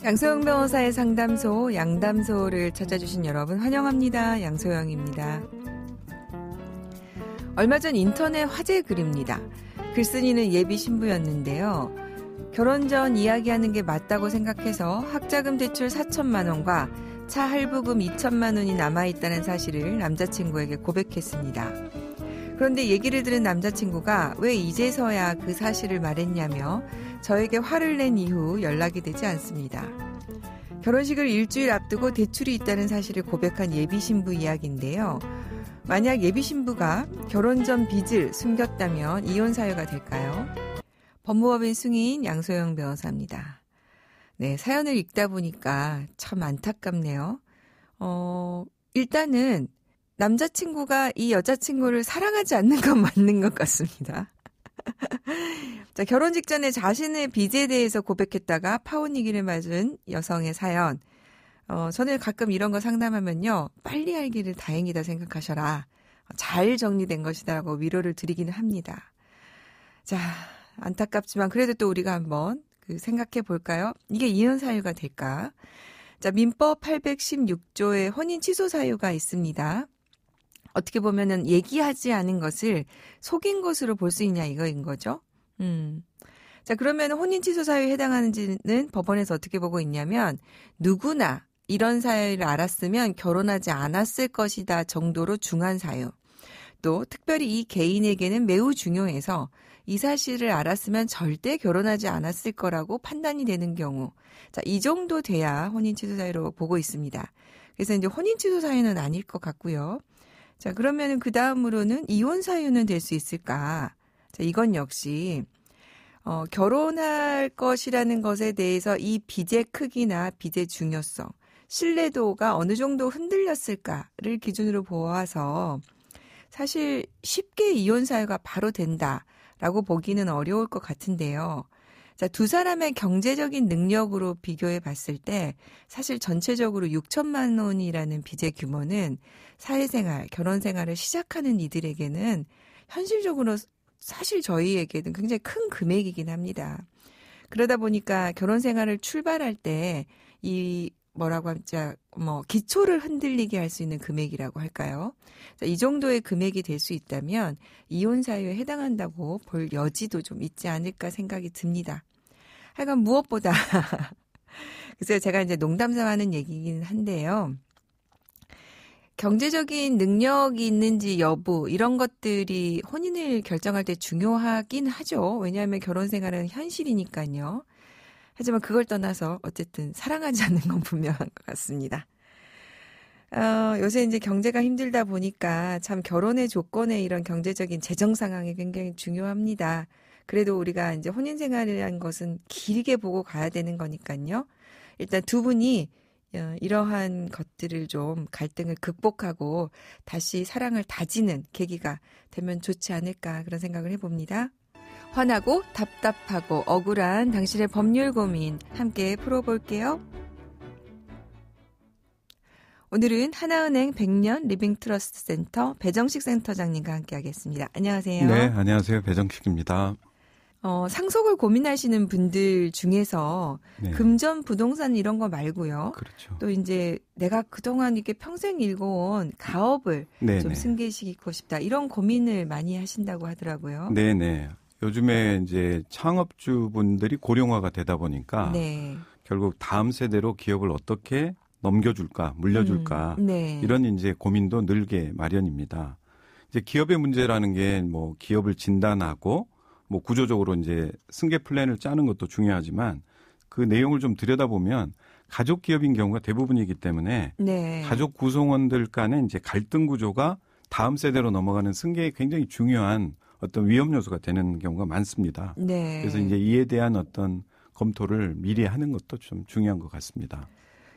양소영 변호사의 상담소, 양담소를 찾아주신 여러분 환영합니다. 양소영입니다. 얼마 전 인터넷 화제 글입니다. 글쓴이는 예비 신부였는데요. 결혼 전 이야기하는 게 맞다고 생각해서 학자금 대출 4천만 원과 차 할부금 2천만 원이 남아있다는 사실을 남자친구에게 고백했습니다. 그런데 얘기를 들은 남자친구가 왜 이제서야 그 사실을 말했냐며 저에게 화를 낸 이후 연락이 되지 않습니다. 결혼식을 일주일 앞두고 대출이 있다는 사실을 고백한 예비신부 이야기인데요. 만약 예비신부가 결혼 전 빚을 숨겼다면 이혼 사유가 될까요? 법무법인 승인 양소영 변호사입니다. 네, 사연을 읽다 보니까 참 안타깝네요. 일단은 남자친구가 이 여자친구를 사랑하지 않는 건 맞는 것 같습니다. 자, 결혼 직전에 자신의 빚에 대해서 고백했다가 파혼이기를 맞은 여성의 사연. 저는 가끔 이런 거 상담하면요. 빨리 알기를 다행이다 생각하셔라. 잘 정리된 것이다라고 위로를 드리기는 합니다. 자, 안타깝지만 그래도 또 우리가 한번 생각해 볼까요? 이게 이혼 사유가 될까? 자, 민법 816조에 혼인 취소 사유가 있습니다. 어떻게 보면은 얘기하지 않은 것을 속인 것으로 볼 수 있냐 이거인 거죠. 자, 그러면 혼인 취소 사유에 해당하는지는 법원에서 어떻게 보고 있냐면 누구나 이런 사유를 알았으면 결혼하지 않았을 것이다 정도로 중한 사유. 또 특별히 이 개인에게는 매우 중요해서 이 사실을 알았으면 절대 결혼하지 않았을 거라고 판단이 되는 경우. 자, 이 정도 돼야 혼인 취소 사유로 보고 있습니다. 그래서 이제 혼인 취소 사유는 아닐 것 같고요. 자, 그러면은 그 다음으로는 이혼 사유는 될 수 있을까? 자, 이건 역시 결혼할 것이라는 것에 대해서 이 빚의 크기나 빚의 중요성, 신뢰도가 어느 정도 흔들렸을까를 기준으로 보아서 사실 쉽게 이혼 사유가 바로 된다라고 보기는 어려울 것 같은데요. 자, 두 사람의 경제적인 능력으로 비교해 봤을 때 사실 전체적으로 6천만 원이라는 빚의 규모는 사회생활, 결혼생활을 시작하는 이들에게는 현실적으로 사실 저희에게는 굉장히 큰 금액이긴 합니다. 그러다 보니까 결혼생활을 출발할 때 이 뭐라고 하자 기초를 흔들리게 할 수 있는 금액이라고 할까요? 자, 이 정도의 금액이 될 수 있다면 이혼 사유에 해당한다고 볼 여지도 좀 있지 않을까 생각이 듭니다. 하여간 무엇보다 그래서 제가 이제 농담삼아 하는 얘기긴 한데요. 경제적인 능력이 있는지 여부 이런 것들이 혼인을 결정할 때 중요하긴 하죠. 왜냐하면 결혼 생활은 현실이니까요. 하지만 그걸 떠나서 어쨌든 사랑하지 않는 건 분명한 것 같습니다. 요새 이제 경제가 힘들다 보니까 참 결혼의 조건에 이런 경제적인 재정 상황이 굉장히 중요합니다. 그래도 우리가 이제 혼인 생활이라는 것은 길게 보고 가야 되는 거니까요. 일단 두 분이 이러한 것들을 좀 갈등을 극복하고 다시 사랑을 다지는 계기가 되면 좋지 않을까 그런 생각을 해봅니다. 화나고 답답하고 억울한 당신의 법률 고민 함께 풀어볼게요. 오늘은 하나은행 100년 리빙트러스트 센터 배정식 센터장님과 함께 하겠습니다. 안녕하세요. 네, 안녕하세요. 배정식입니다. 상속을 고민하시는 분들 중에서 네. 금전 부동산 이런 거 말고요. 그렇죠. 또 이제 내가 그동안 이렇게 평생 일궈온 가업을 네네. 좀 승계시키고 싶다. 이런 고민을 많이 하신다고 하더라고요. 네네. 요즘에 이제 창업주분들이 고령화가 되다 보니까 네. 결국 다음 세대로 기업을 어떻게 넘겨줄까, 물려줄까 네. 이런 이제 고민도 늘게 마련입니다. 이제 기업의 문제라는 게 기업을 진단하고 구조적으로 이제 승계 플랜을 짜는 것도 중요하지만 그 내용을 좀 들여다보면 가족 기업인 경우가 대부분이기 때문에 네. 가족 구성원들 간의 이제 갈등 구조가 다음 세대로 넘어가는 승계에 굉장히 중요한 어떤 위험 요소가 되는 경우가 많습니다. 네. 그래서 이제 이에 대한 어떤 검토를 미리 하는 것도 좀 중요한 것 같습니다.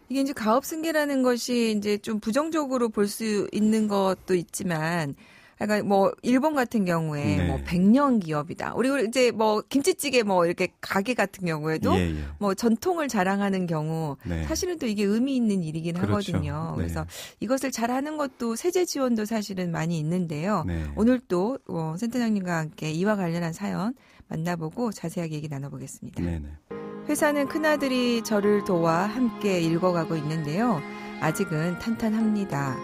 이게 이제 가업 승계라는 것이 이제 좀 부정적으로 볼 수 있는 것도 있지만 약간 일본 같은 경우에 네. 100년 기업이다. 우리 이제 김치찌개 이렇게 가게 같은 경우에도 예. 전통을 자랑하는 경우 네. 사실은 또 이게 의미 있는 일이긴 그렇죠. 하거든요. 네. 그래서 이것을 잘하는 것도 세제 지원도 사실은 많이 있는데요. 네. 오늘 또 센터장님과 함께 이와 관련한 사연 만나보고 자세하게 얘기 나눠보겠습니다. 네네. 회사는 큰아들이 저를 도와 함께 읽어가고 있는데요. 아직은 탄탄합니다.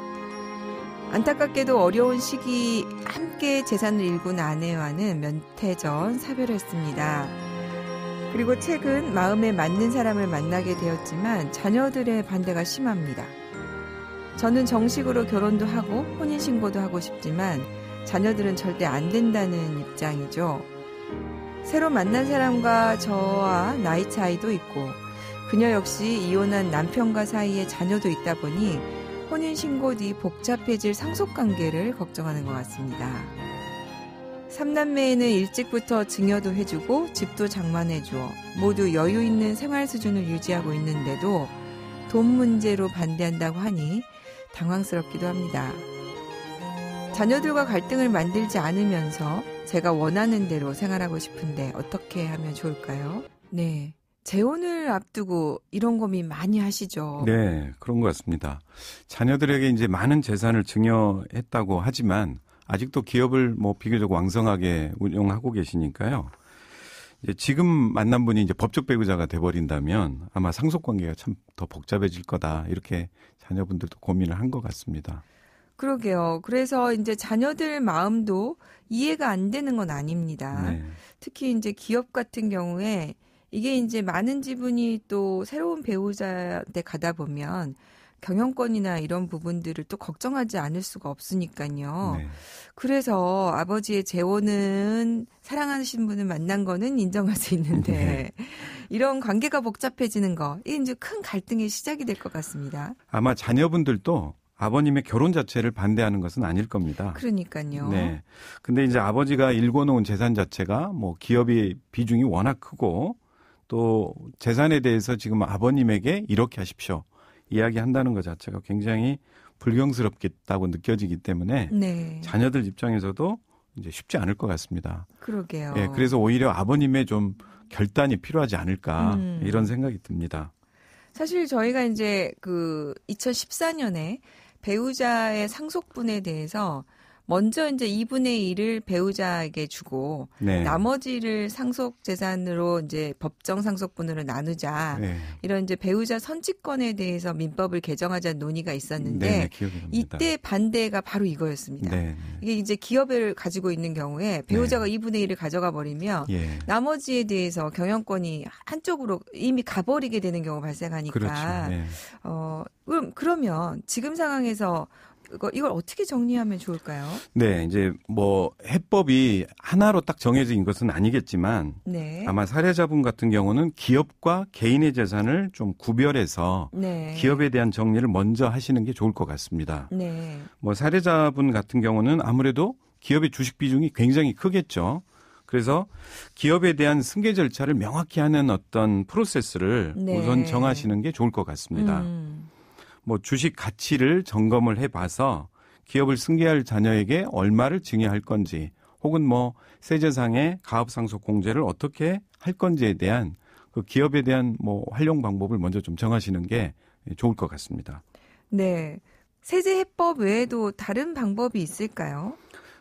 안타깝게도 어려운 시기 함께 재산을 일군 아내와는 몇 해 전 사별했습니다. 그리고 최근 마음에 맞는 사람을 만나게 되었지만 자녀들의 반대가 심합니다. 저는 정식으로 결혼도 하고 혼인신고도 하고 싶지만 자녀들은 절대 안 된다는 입장이죠. 새로 만난 사람과 저와 나이 차이도 있고 그녀 역시 이혼한 남편과 사이에 자녀도 있다 보니 혼인신고 뒤 복잡해질 상속관계를 걱정하는 것 같습니다. 3남매에는 일찍부터 증여도 해주고 집도 장만해주어 모두 여유 있는 생활 수준을 유지하고 있는데도 돈 문제로 반대한다고 하니 당황스럽기도 합니다. 자녀들과 갈등을 만들지 않으면서 제가 원하는 대로 생활하고 싶은데 어떻게 하면 좋을까요? 네. 재혼을 앞두고 이런 고민 많이 하시죠? 네, 그런 것 같습니다. 자녀들에게 이제 많은 재산을 증여했다고 하지만 아직도 기업을 비교적 왕성하게 운영하고 계시니까요. 이제 지금 만난 분이 이제 법적 배우자가 돼버린다면 아마 상속 관계가 참 더 복잡해질 거다. 이렇게 자녀분들도 고민을 한 것 같습니다. 그러게요. 그래서 이제 자녀들 마음도 이해가 안 되는 건 아닙니다. 네. 특히 이제 기업 같은 경우에 이게 이제 많은 지분이 또 새로운 배우자한테 가다 보면 경영권이나 이런 부분들을 또 걱정하지 않을 수가 없으니까요. 네. 그래서 아버지의 재혼은 사랑하시는 분을 만난 거는 인정할 수 있는데 네. 이런 관계가 복잡해지는 거 이게 이제 큰 갈등의 시작이 될 것 같습니다. 아마 자녀분들도 아버님의 결혼 자체를 반대하는 것은 아닐 겁니다. 그러니까요. 네. 근데 이제 아버지가 일궈놓은 재산 자체가 기업의 비중이 워낙 크고 또 재산에 대해서 지금 아버님에게 이렇게 하십시오. 이야기한다는 것 자체가 굉장히 불경스럽겠다고 느껴지기 때문에 네. 자녀들 입장에서도 이제 쉽지 않을 것 같습니다. 그러게요. 예, 그래서 오히려 아버님의 좀 결단이 필요하지 않을까 이런 생각이 듭니다. 사실 저희가 이제 2014년에 배우자의 상속분에 대해서 먼저 이제 2분의 1을 배우자에게 주고 네. 나머지를 상속 재산으로 이제 법정 상속분으로 나누자. 네. 이런 이제 배우자 선취권에 대해서 민법을 개정하자는 논의가 있었는데 네, 기억이 납니다. 이때 반대가 바로 이거였습니다. 네. 이게 이제 기업을 가지고 있는 경우에 배우자가 2분의 1을 가져가 버리면 예. 나머지에 대해서 경영권이 한쪽으로 이미 가버리게 되는 경우가 발생하니까 그렇죠. 네. 그러면 지금 상황에서 이걸 어떻게 정리하면 좋을까요? 네, 이제 해법이 하나로 딱 정해진 것은 아니겠지만 네. 아마 사례자분 같은 경우는 기업과 개인의 재산을 좀 구별해서 네. 기업에 대한 정리를 먼저 하시는 게 좋을 것 같습니다. 네. 사례자분 같은 경우는 아무래도 기업의 주식 비중이 굉장히 크겠죠. 그래서 기업에 대한 승계 절차를 명확히 하는 어떤 프로세스를 네. 우선 정하시는 게 좋을 것 같습니다. 주식 가치를 점검을 해봐서 기업을 승계할 자녀에게 얼마를 증여할 건지 혹은 세제상의 가업상속 공제를 어떻게 할 건지에 대한 그 기업에 대한 활용 방법을 먼저 좀 정하시는 게 좋을 것 같습니다. 네. 세제 해법 외에도 다른 방법이 있을까요?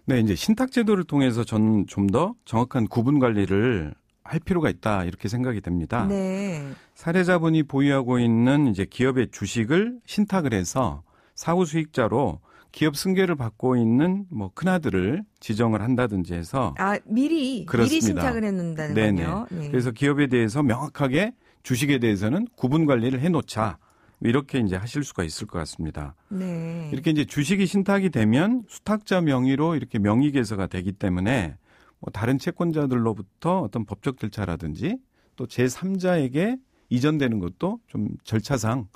네, 이제 신탁제도를 통해서 저는 좀 더 정확한 구분 관리를 할 필요가 있다 이렇게 생각이 됩니다. 네. 사례자분이 보유하고 있는 이제 기업의 주식을 신탁을 해서 사후 수익자로 기업 승계를 받고 있는 큰아들을 지정을 한다든지 해서 미리 신탁을 해놓는다는 거요. 네. 그래서 기업에 대해서 명확하게 주식에 대해서는 구분 관리를 해놓자 이렇게 이제 하실 수가 있을 것 같습니다. 네. 이렇게 이제 주식이 신탁이 되면 수탁자 명의로 이렇게 명의 개설가 되기 때문에 다른 채권자들로부터 어떤 법적 절차라든지 또 제3자에게 이전되는 것도 좀 절차상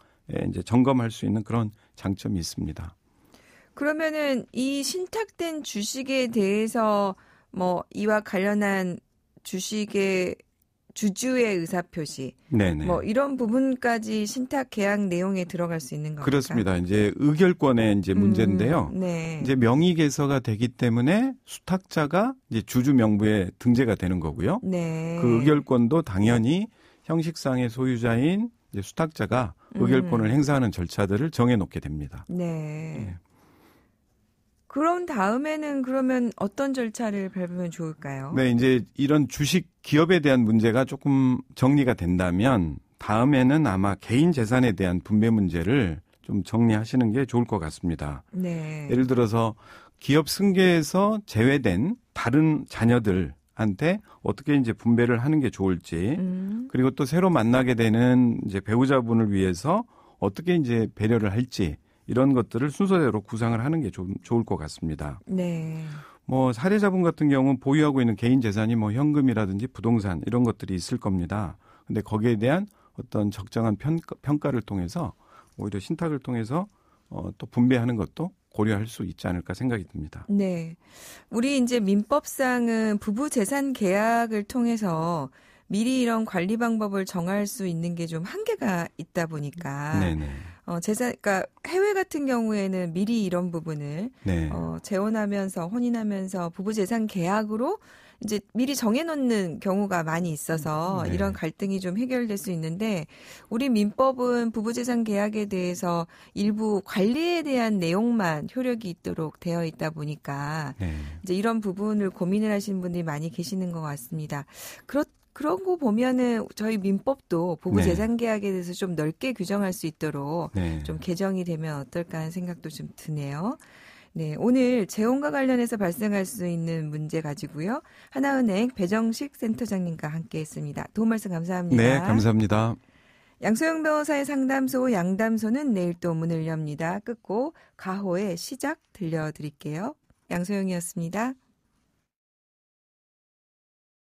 이제 점검할 수 있는 그런 장점이 있습니다. 그러면은 이 신탁된 주식에 대해서 이와 관련한 주식의 주주의 의사표시, 네네. 이런 부분까지 신탁 계약 내용에 들어갈 수 있는 겁니까? 그렇습니다. 이제 의결권의 이제 문제인데요. 네. 이제 명의 개서가 되기 때문에 수탁자가 이제 주주 명부에 등재가 되는 거고요. 네. 그 의결권도 당연히 형식상의 소유자인 이제 수탁자가 의결권을 행사하는 절차들을 정해놓게 됩니다. 네. 네. 그런 다음에는 그러면 어떤 절차를 밟으면 좋을까요? 네, 이제 이런 주식 기업에 대한 문제가 조금 정리가 된다면 다음에는 아마 개인 재산에 대한 분배 문제를 좀 정리하시는 게 좋을 것 같습니다. 네. 예를 들어서 기업 승계에서 제외된 다른 자녀들한테 어떻게 이제 분배를 하는 게 좋을지, 그리고 또 새로 만나게 되는 이제 배우자분을 위해서 어떻게 이제 배려를 할지, 이런 것들을 순서대로 구상을 하는 게 좀 좋을 것 같습니다. 네. 뭐 사례자분 같은 경우는 보유하고 있는 개인 재산이 뭐 현금이라든지 부동산 이런 것들이 있을 겁니다. 근데 거기에 대한 어떤 적정한 평가를 통해서 오히려 신탁을 통해서 또 분배하는 것도 고려할 수 있지 않을까 생각이 듭니다. 네. 우리 이제 민법상은 부부 재산 계약을 통해서 미리 이런 관리 방법을 정할 수 있는 게 좀 한계가 있다 보니까 네네. 그러니까 해외 같은 경우에는 미리 이런 부분을 네. 재혼하면서 혼인하면서 부부 재산 계약으로 이제 미리 정해놓는 경우가 많이 있어서 네. 이런 갈등이 좀 해결될 수 있는데 우리 민법은 부부 재산 계약에 대해서 일부 관리에 대한 내용만 효력이 있도록 되어 있다 보니까 네. 이제 이런 부분을 고민을 하시는 분들이 많이 계시는 것 같습니다. 그런 거 보면은 저희 민법도 부부 네. 재산 계약에 대해서 좀 넓게 규정할 수 있도록 네. 좀 개정이 되면 어떨까 하는 생각도 좀 드네요. 네, 오늘 재혼과 관련해서 발생할 수 있는 문제 가지고요. 하나은행 배정식 센터장님과 함께했습니다. 도움 말씀 감사합니다. 네, 감사합니다. 양소영 변호사의 상담소 양담소는 내일 또 문을 엽니다. 끝곡 가호의 시작 들려드릴게요. 양소영이었습니다.